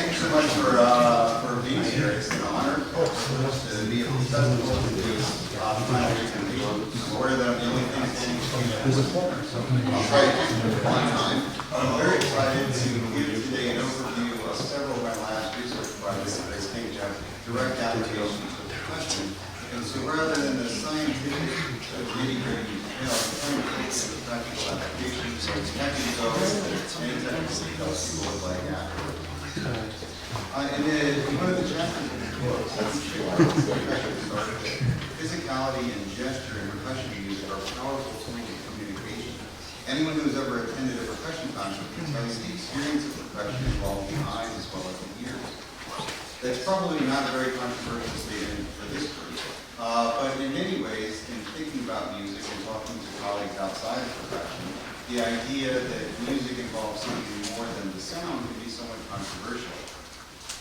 thanks so much for being here. It's an honor to be at this festival to do finally I'm aware that I'm the only thing standing between the corner, so I'll try to keep it one time. I'm very excited to give today an overview of several of my last research projects that I think have direct applications to the question. And so rather than the scientific nitty-gritty detail, I'm trying to take some practical applications, so it's technical, and technical details people would like afterwards. And then one of the chapters in the book, physicality and gesture in percussion music are powerful tools of communication. Anyone who's ever attended a percussion concert can tell you the experience of percussion involves the eyes as well as the ears. That's probably not a very controversial statement for this group, but in many ways, in thinking about music and talking to colleagues outside of percussion, the idea that music involves something more than the sound can be somewhat controversial.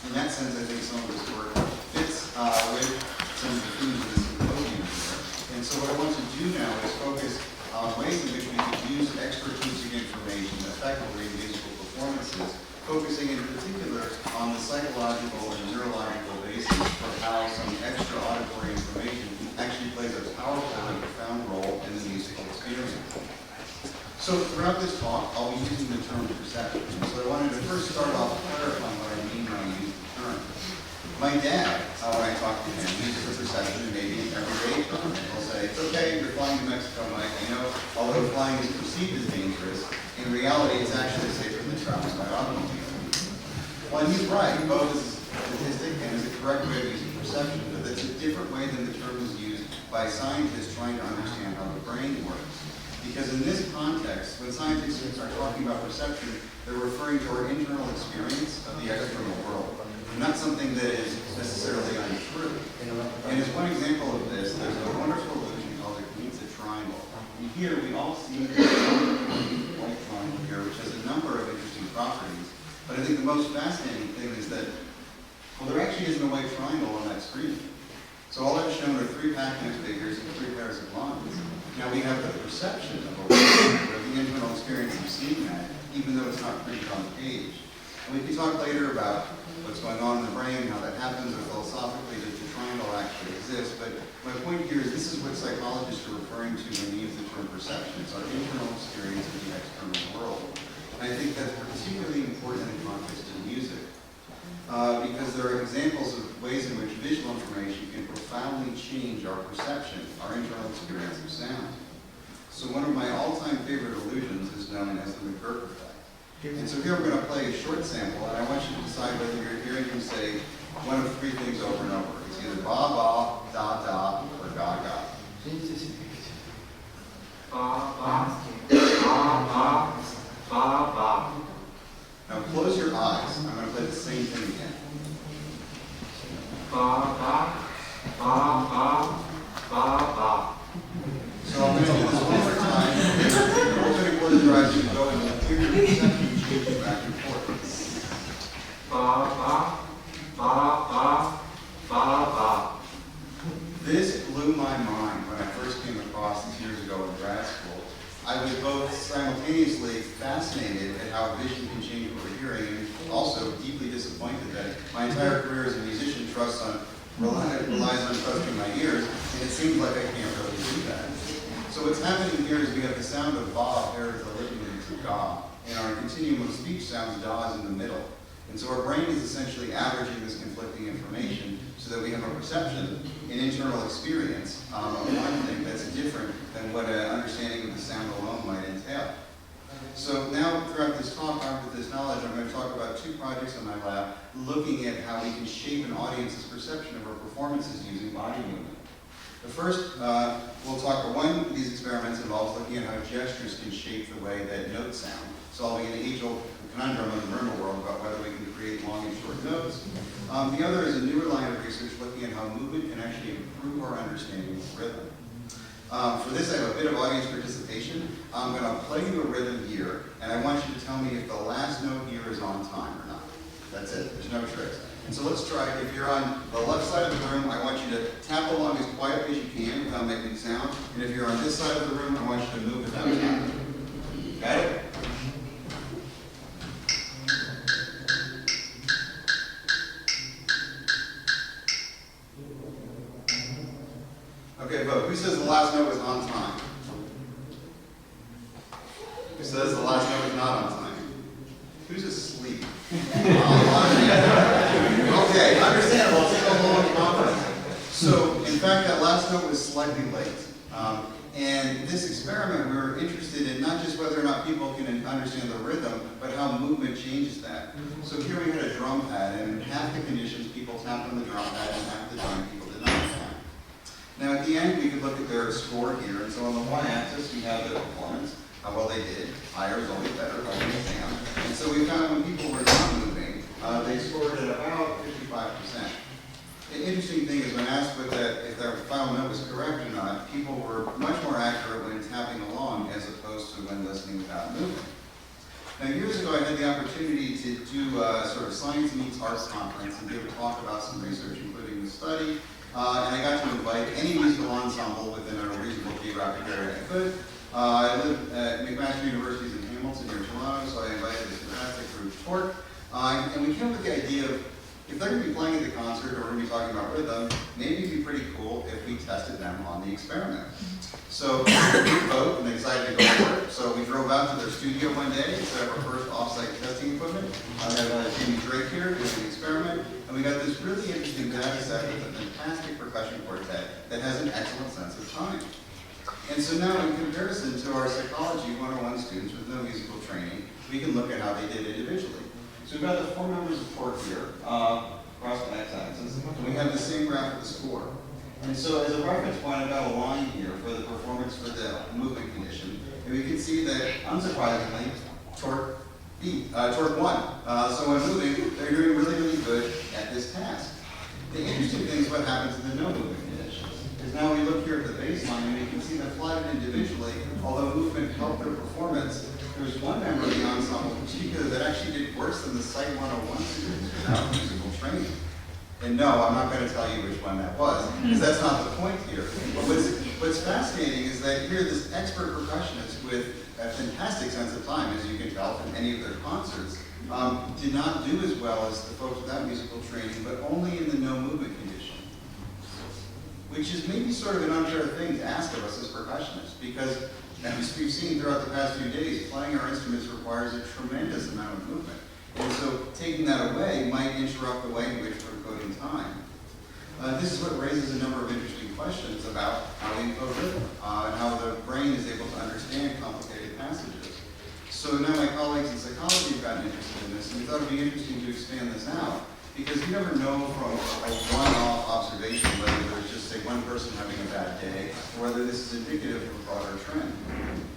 In that sense, I think some of this work fits with some of the themes of this symposium here. And so what I want to do now is focus on ways in which we can use extra-acoustic information effectively in musical performances, focusing in particular on the psychological and neurological basis for how some extra auditory information actually plays a powerful and profound role in the musical experience. So throughout this talk, I'll be using the term perception. So I wanted to first start off clarifying what I mean when I use the term. My dad, when I talk to him, uses a perception and maybe an everyday term. He'll say, it's okay, you're flying to Mexico, Mike. You know, although flying is perceived as dangerous, in reality, it's actually safer than traveling by automobile. Well, and he's right. Both is statistic and is a correct way of using perception, but that's a different way than the term is used by scientists trying to understand how the brain works. Because in this context, when scientists are talking about perception, they're referring to our internal experience of the external world, not something that is necessarily untrue. And as one example of this, there's a wonderful illusion called the Pizza triangle. And here we all see the white triangle here, which has a number of interesting properties. But I think the most fascinating thing is that, well, there actually isn't a white triangle on that screen. So all I've shown are 3 Pac-Man figures and 3 pairs of lines. Now we have the perception of a white, or the internal experience of seeing that, even though it's not printed on the page. And we can talk later about what's going on in the brain, how that happens, or philosophically that the triangle actually exists. But my point here is this is what psychologists are referring to when they use the term perception. It's our internal experience of the external world. And I think that's particularly important in the context of music, because there are examples of ways in which visual information can profoundly change our perception, our internal experience of sound. So one of my all-time favorite illusions is known as the McGurk effect. And so here I'm going to play a short sample, and I want you to decide whether you're hearing him say one of 3 things over and over. It's either ba ba, da da, or ga ga. Ba ba, ba ba, ba ba. Now close your eyes. I'm going to play the same thing again. Ba ba, ba ba, ba ba. So I'm going to do this one more time. Open and close your eyes and go and hear your perception changing back and forth. Ba ba, ba ba, ba ba. This blew my mind when I first came across this years ago in grad school. I was both simultaneously fascinated at how vision can change what we're hearing, and also deeply disappointed that my entire career as a musician relies on trusting my ears, and it seems like I can't really do that. So what's happening here is we have the sound of ba paired with the liquid to ga, and our continuum of speech sounds da is in the middle. And so our brain is essentially averaging this conflicting information so that we have a perception, an internal experience of one thing that's different than what an understanding of the sound alone might entail. So now throughout this talk, armed with this knowledge, I'm going to talk about 2 projects in my lab looking at how we can shape an audience's perception of our performances using body movement. The first, we'll talk about one of these experiments involves looking at how gestures can shape the way that notes sound, solving an age-old conundrum in the marimba world about whether we can create long and short notes. The other is a newer line of research looking at how movement can actually improve our understanding of rhythm. For this, I have a bit of audience participation. I'm going to play you a rhythm here, and I want you to tell me if the last note here is on time or not. That's it. There's no tricks. And so let's try it. If you're on the left side of the room, I want you to tap along as quietly as you can without making sound. And if you're on this side of the room, I want you to move without tapping. Got it? vote. Who says the last note was on time? Who says the last note was not on time? Who's asleep? Okay, understandable. It's a long conference. So, in fact, that last note was slightly late. And this experiment, we were interested in not just whether or not people can understand the rhythm, but how movement changes that. So here we had a drum pad, and in half the conditions, people tapped on the drum pad, and half the time, people did not tap. Now, at the end, we could look at their score here. And so on the y-axis, we have their performance, how well they did. Higher is always better, always down. And so we found when people were not moving, they scored at about 55%. The interesting thing is when asked if their final note was correct or not, people were much more accurate when tapping along as opposed to when listening without moving. Now, years ago, I had the opportunity to do sort of Science Meets Arts conference and give a talk about some research, including the study. And I got to invite any musical ensemble within a reasonable geographic area I could. I live at McMaster University's in Hamilton near Toronto, so I invited this fantastic group Torque. And we came up with the idea of, if they're going to be playing at the concert or we're going to be talking about rhythm, maybe it'd be pretty cool if we tested them on the experiment. So we vote and they decided to go for it. So we drove out to their studio one day and set up our first off-site testing equipment. I have Jamie Drake here doing the experiment, and we got this really interesting data set with a fantastic percussion quartet that has an excellent sense of time. And so now, in comparison to our psychology 101 students with no musical training, we can look at how they did individually. So we've got the 4 members of Torque here, across the x-axis, and we have the same graph of the score. And so as a reference point, I've got a line here for the performance for the movement condition, and we can see that, unsurprisingly, Torque won. So when moving, they're doing really, really good at this task. The interesting thing is what happens in the no movement conditions. Is now we look here at the baseline, and we can see that plotted individually, although movement helped their performance, there's one member of the ensemble in particular that actually did worse than the Psych 101 students without musical training. And no, I'm not going to tell you which one that was, because that's not the point here. But what's fascinating is that here, this expert percussionist with a fantastic sense of time, as you can tell from any of their concerts, did not do as well as the folks without musical training, but only in the no movement condition. Which is maybe sort of an unfair thing to ask of us as percussionists, because as we've seen throughout the past few days, playing our instruments requires a tremendous amount of movement. And so taking that away might interrupt the way in which we're coding time. This is what raises a number of interesting questions about how we encode rhythm and how the brain is able to understand complicated passages. So now my colleagues in psychology have gotten interested in this, and we thought it would be interesting to expand this out, because you never know from a one-off observation whether there's just, say, one person having a bad day, or whether this is indicative of a broader trend.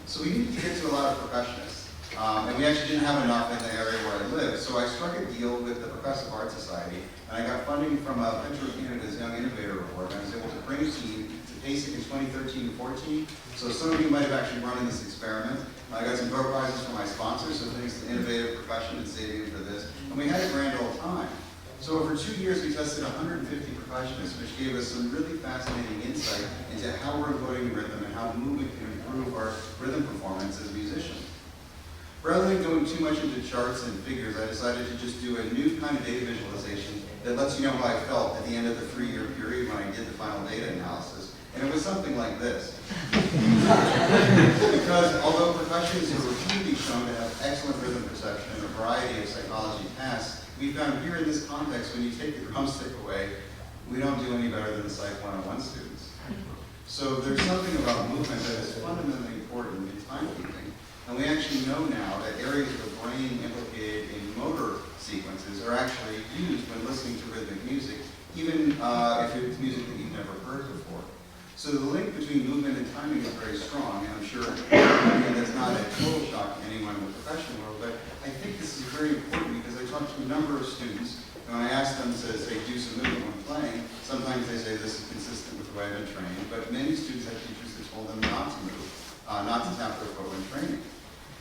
So we needed to get to a lot of percussionists. And we actually didn't have enough in the area where I live, so I struck a deal with the Percussive Art Society, and I got funding from Venture Canada's Young Innovator Award, and I was able to bring a team to PASIC in 2013 and 14. So some of you might have actually run in this experiment. I got some door prizes from my sponsors, so thanks to Innovative Percussion and Saving for this. And we had a grand old time. So over 2 years, we tested 150 percussionists, which gave us some really fascinating insight into how we're encoding rhythm and how movement can improve our rhythm performance as musicians. Rather than going too much into charts and figures, I decided to just do a new kind of data visualization that lets you know how I felt at the end of the 3-year period when I did the final data analysis. And it was something like this. Because although percussionists are repeatedly shown to have excellent rhythm perception and a variety of psychology tasks, we found here in this context, when you take the drumstick away, we don't do any better than the Psych 101 students. So there's something about movement that is fundamentally important in timekeeping. And we actually know now that areas of the brain implicated in motor sequences are actually used when listening to rhythmic music, even if it's music that you've never heard before. So the link between movement and timing is very strong, and I'm sure that's not a total shock to anyone in the professional world, but I think this is very important because I talked to a number of students, and when I asked them to, say, do some movement when playing, sometimes they say this is consistent with the way I've been trained, but many students had teachers that told them not to move, not to tap their foot when training.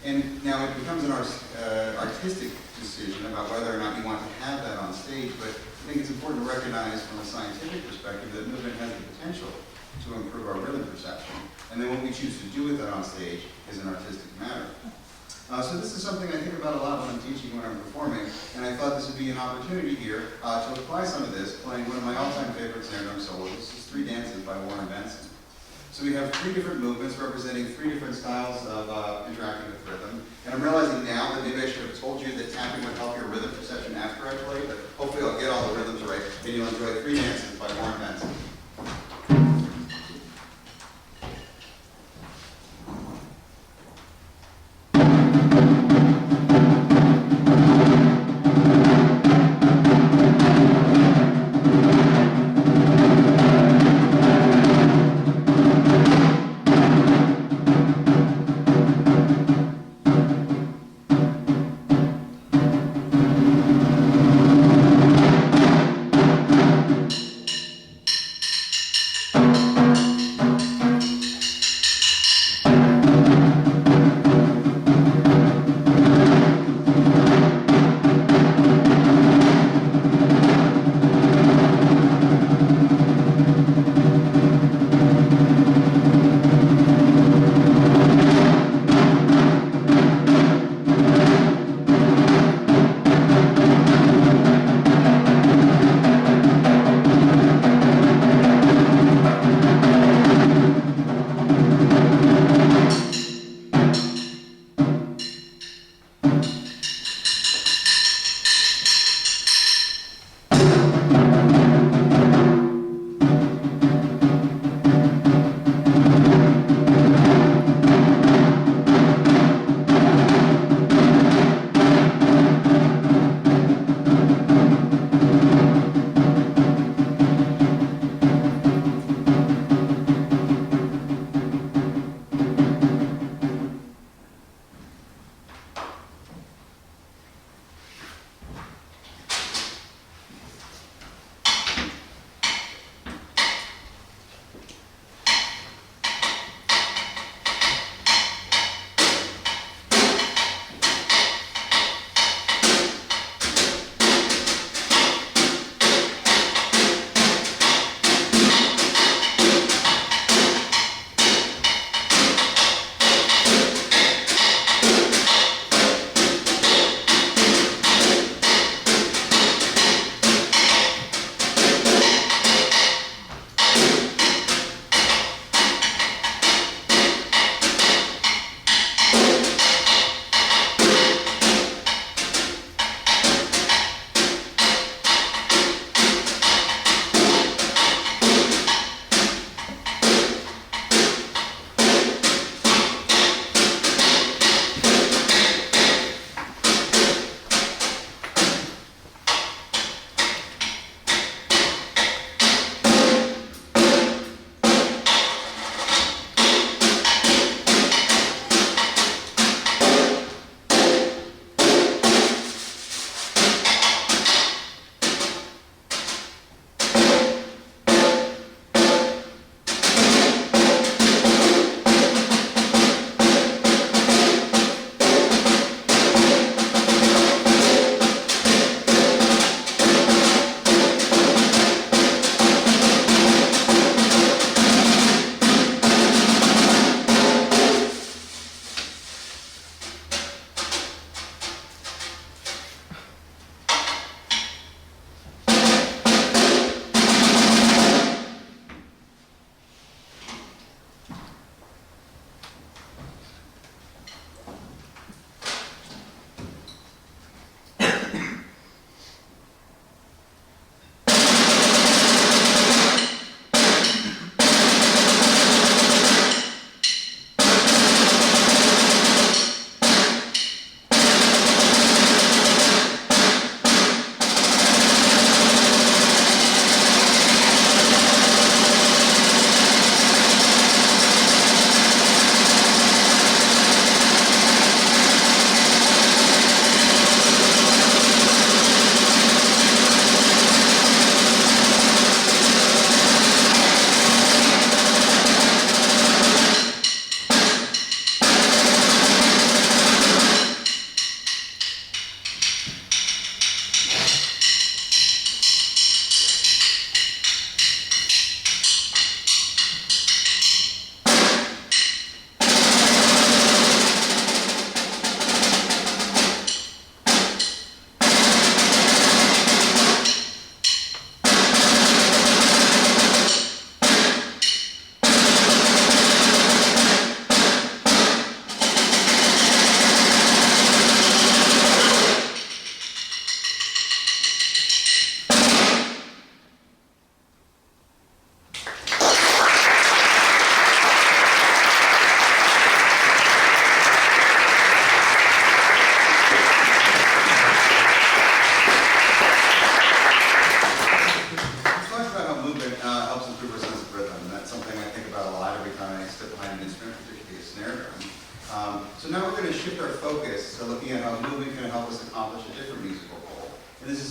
And now it becomes an artistic decision about whether or not you want to have that on stage, but I think it's important to recognize from a scientific perspective that movement has the potential to improve our rhythm perception. And then what we choose to do with that on stage is an artistic matter. So this is something I think about a lot when I'm teaching, when I'm performing, and I thought this would be an opportunity here to apply some of this, playing one of my all-time favorite snare drum solos. This is 3 Dances by Warren Benson. So we have 3 different movements representing 3 different styles of interacting with rhythm. And I'm realizing now that maybe I should have told you that tapping would help your rhythm perception after I play, but hopefully I'll get all the rhythms right, and you'll enjoy 3 dances by Warren Benson.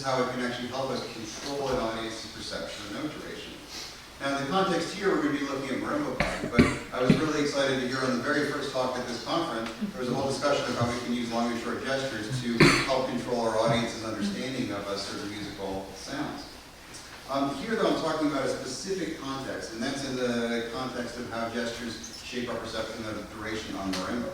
is how it can actually help us control an audience's perception of note duration. Now, in the context here, we're going to be looking at marimba playing, but I was really excited to hear on the very first talk at this conference, there was a whole discussion of how we can use long and short gestures to help control our audience's understanding of certain musical sounds. Here, though, I'm talking about a specific context, and that's in the context of how gestures shape our perception of duration on marimba.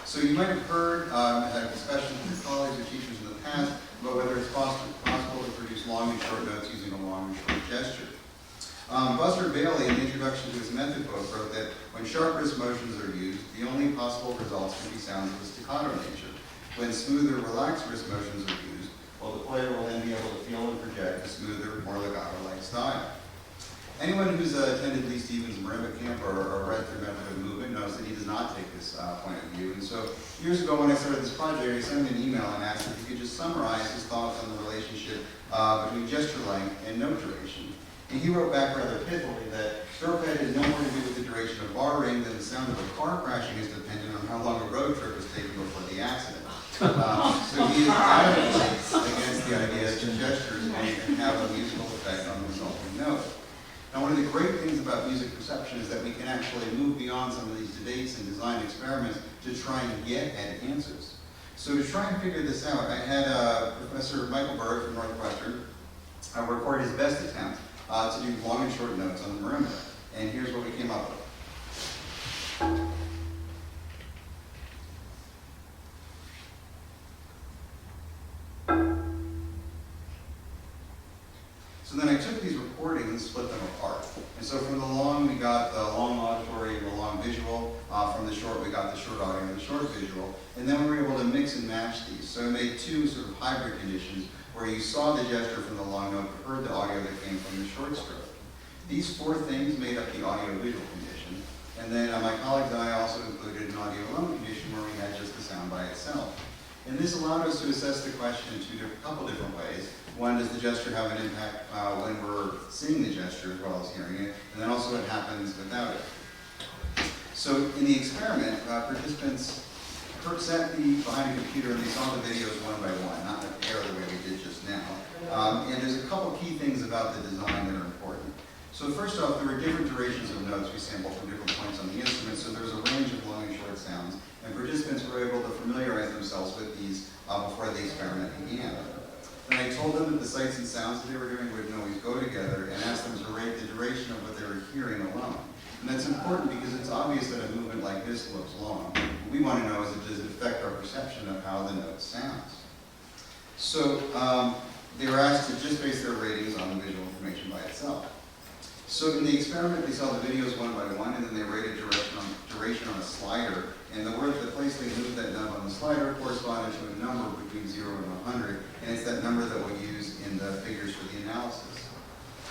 So you might have heard, had discussions with your colleagues or teachers in the past about whether it's possible to produce long and short notes using a long and short gesture. Buster Bailey, in the introduction to his method book, wrote that when sharp wrist motions are used, the only possible results can be sounds of a staccato nature. When smoother, relaxed wrist motions are used, well, the player will then be able to feel and project a smoother, more legato-like style. Anyone who's attended Lee Stevens' marimba camp or read through Method of Movement knows that he does not take this point of view. And so years ago when I started this project, I sent him an email and asked if he could just summarize his thoughts on the relationship between gesture length and note duration. And he wrote back rather pithily that stroke height has no more to do with the duration of bar ring than the sound of a car crashing is dependent on how long a road trip was taken before the accident. So he is adamantly against the idea that gestures can have a musical effect on the resulting note. Now, one of the great things about music perception is that we can actually move beyond some of these debates and design experiments to try and get at answers. So to try and figure this out, I had Professor Michael Burritt from Northwestern record his best attempt to do long and short notes on the marimba. And here's what we came up with. So then I took these recordings and split them apart. And so from the long, we got the long auditory and the long visual. From the short, we got the short audio and the short visual. And then we were able to mix and match these. So I made two sort of hybrid conditions where you saw the gesture from the long note, but heard the audio that came from the short stroke. These four things made up the audio-visual condition. And then my colleagues and I also included an audio-alone condition where we had just the sound by itself. And this allowed us to assess the question in a couple different ways. One, does the gesture have an impact when we're seeing the gesture as well as hearing it? And then also what happens without it. So in the experiment, participants sat behind a computer and they saw the videos one by one, not in a pair the way we did just now. And there's a couple key things about the design that are important. So first off, there were different durations of notes we sampled from different points on the instrument, so there was a range of long and short sounds, and participants were able to familiarize themselves with these before the experiment began. And I told them that the sights and sounds that they were doing would always go together and asked them to rate the duration of what they were hearing alone. And that's important because it's obvious that a movement like this looks long. What we want to know is, does it affect our perception of how the note sounds? So they were asked to just base their ratings on the visual information by itself. So in the experiment, they saw the videos one by one, and then they rated duration on a slider. And the place they moved that knob on the slider corresponded to a number between 0 and 100, and it's that number that we'll use in the figures for the analysis.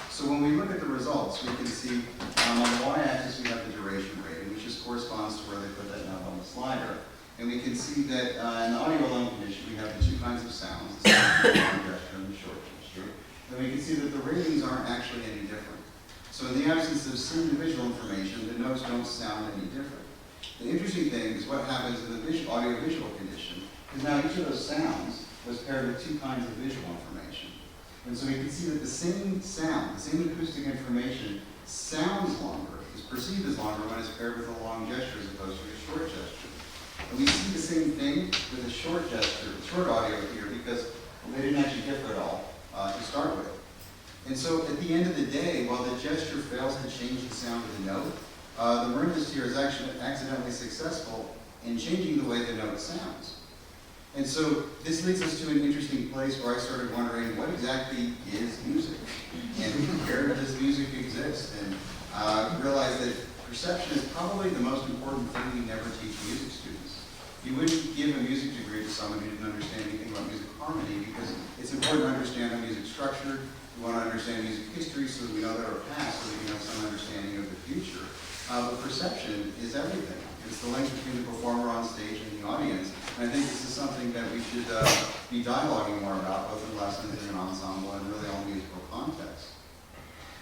So when we look at the results, we can see on the y-axis we have the duration rating, which just corresponds to where they put that knob on the slider. And we can see that in the audio-alone condition, we have the two kinds of sounds, the long gesture and the short gesture. And we can see that the ratings aren't actually any different. So in the absence of seen visual information, the notes don't sound any different. The interesting thing is what happens in the audio-visual condition, because now each of those sounds was paired with two kinds of visual information. And so we can see that the same sound, the same acoustic information, sounds longer, is perceived as longer when it's paired with a long gesture as opposed to a short gesture. And we see the same thing with a short gesture, short audio here, because they didn't actually differ at all to start with. And so at the end of the day, while the gesture fails to change the sound of the note, the marimbist here is actually accidentally successful in changing the way the note sounds. And so this leads us to an interesting place where I started wondering, what exactly is music? And where does music exist? And realized that perception is probably the most important thing we never teach music students. You wouldn't give a music degree to someone who didn't understand anything about music harmony, because it's important to understand how music's structured. We want to understand music history so that we know that our past, so that we have some understanding of the future. But perception is everything. It's the link between the performer on stage and the audience. And I think this is something that we should be dialoguing more about, both in lessons and in ensemble and really all musical contexts.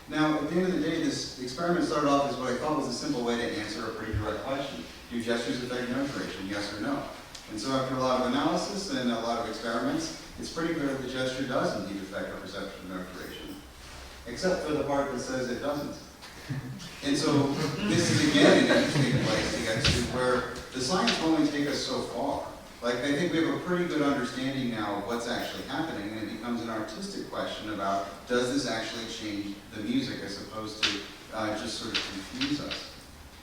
Now, at the end of the day, this experiment started off as what I thought was a simple way to answer a pretty direct question. Do gestures affect note duration, yes or no? And so after a lot of analysis and a lot of experiments, it's pretty clear that the gesture does indeed affect our perception of note duration, except for the part that says it doesn't. And so this is again an interesting place to get to where the science will only take us so far. Like, I think we have a pretty good understanding now of what's actually happening, and it becomes an artistic question about, does this actually change the music as opposed to just sort of confuse us?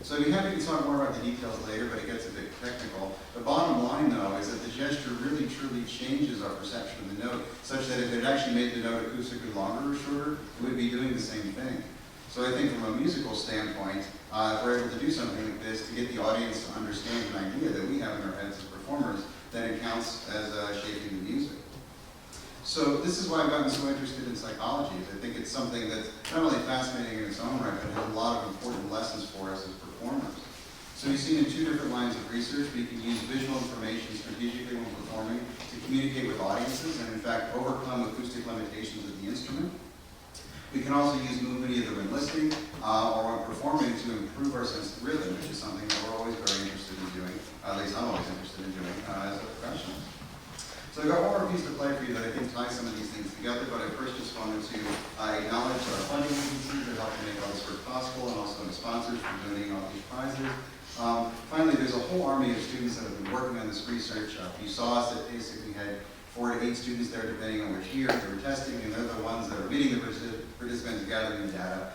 So I'd be happy to talk more about the details later, but it gets a bit technical. The bottom line, though, is that the gesture really truly changes our perception of the note, such that if it actually made the note acoustically longer or shorter, it would be doing the same thing. So I think from a musical standpoint, if we're able to do something like this to get the audience to understand an idea that we have in our heads as performers, then it counts as shaping the music. So this is why I've gotten so interested in psychology. I think it's something that's not only fascinating in its own right, but has a lot of important lessons for us as performers. So you've seen in two different lines of research, we can use visual information strategically when performing to communicate with audiences and in fact overcome acoustic limitations of the instrument. We can also use movement either when listening or when performing to improve our sense of rhythm, which is something that we're always very interested in doing, at least I'm always interested in doing as a professional. So I've got one more piece to play for you that I think ties some of these things together, but I first just wanted to acknowledge our funding agencies that helped make all this work possible, and also the sponsors for donating all these prizes. Finally, there's a whole army of students that have been working on this research. You saw us at PASIC, we had 4 to 8 students there, depending on which year they were testing, and they're the ones that are meeting the participants, gathering the data,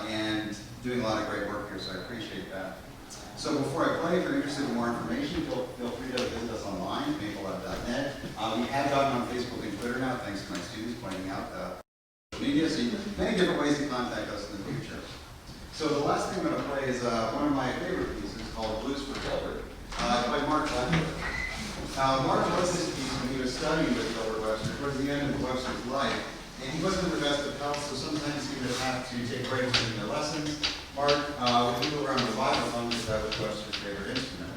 and doing a lot of great work here, so I appreciate that. So before I play, if you're interested in more information, feel free to visit us online, maplelab.net. We have gotten on Facebook and Twitter now, thanks to my students pointing out social media, so many different ways to contact us in the future. So the last thing I'm going to play is one of my favorite pieces called Blues for Gilbert by Mark Webster. Mark wrote this piece when he was studying with Gilbert Webster towards the end of Webster's life, and he wasn't in the best of health, so sometimes he would have to take breaks in their lessons. Mark would do around the vibraphone because that was Webster's favorite instrument.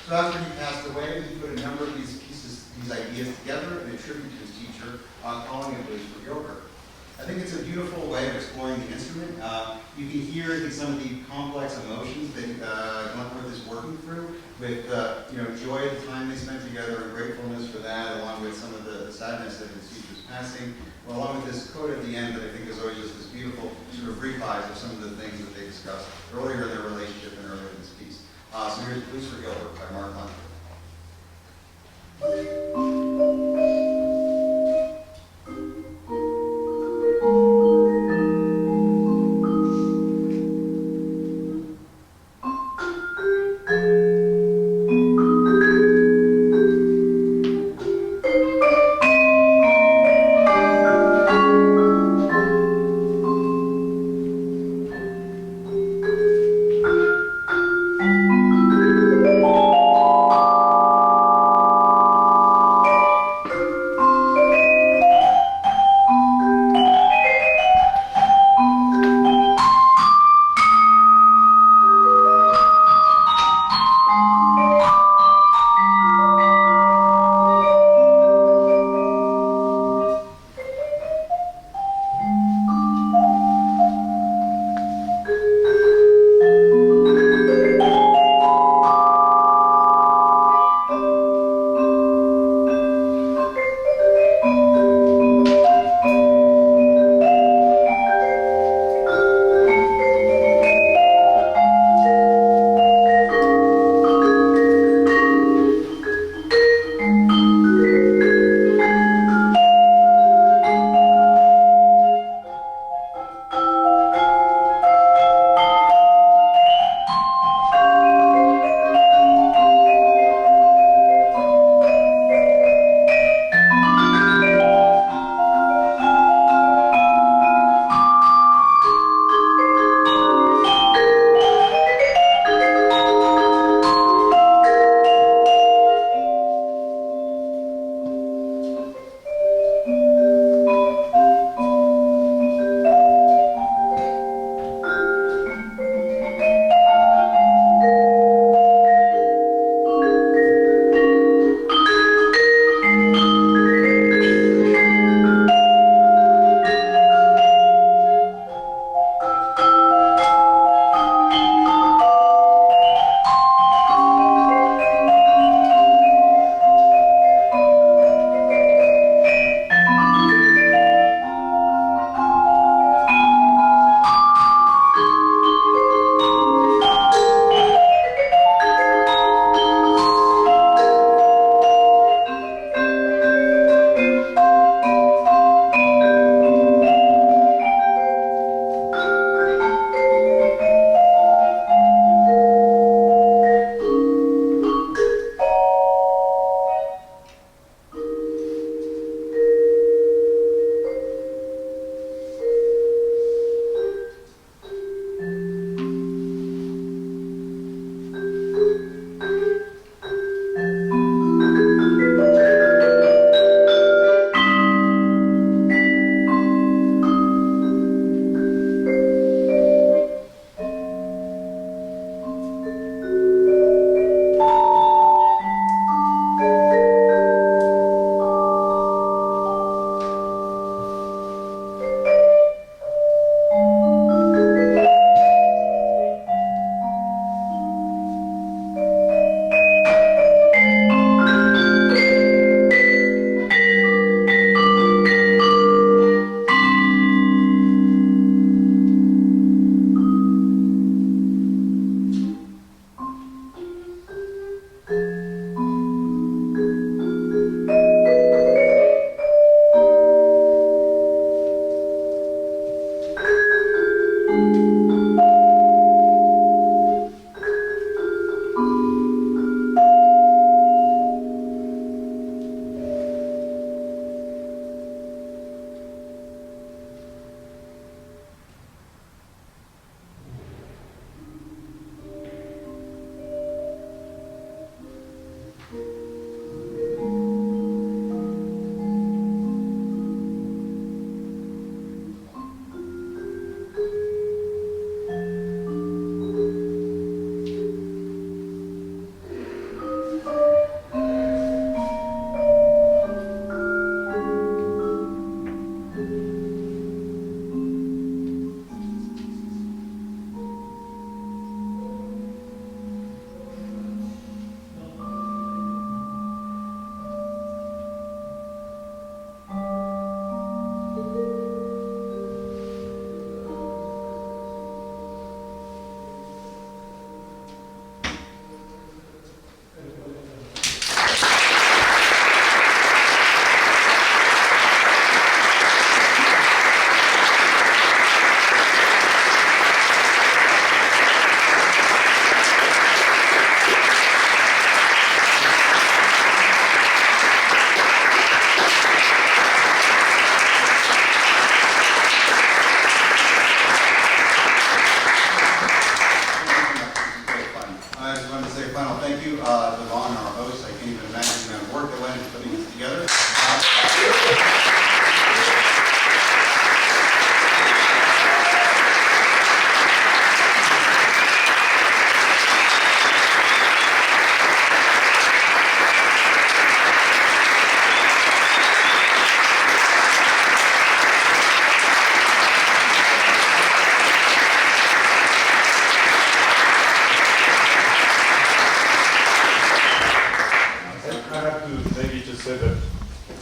So after he passed away, he put a number of these ideas together in a tribute to his teacher, calling it Blues for Gilbert. I think it's a beautiful way of exploring the instrument. You can hear in some of the complex emotions that Gilbert is working through, with joy of the time they spent together and gratefulness for that, along with some of the sadness that his teacher's passing, along with this quote at the end that I think is always just this beautiful sort of reprise of some of the things that they discussed earlier in their relationship and earlier in this piece. So here's Blues for Gilbert by Mark Webster.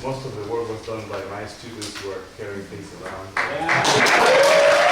most of the work was done by my students who are carrying things around. Yeah.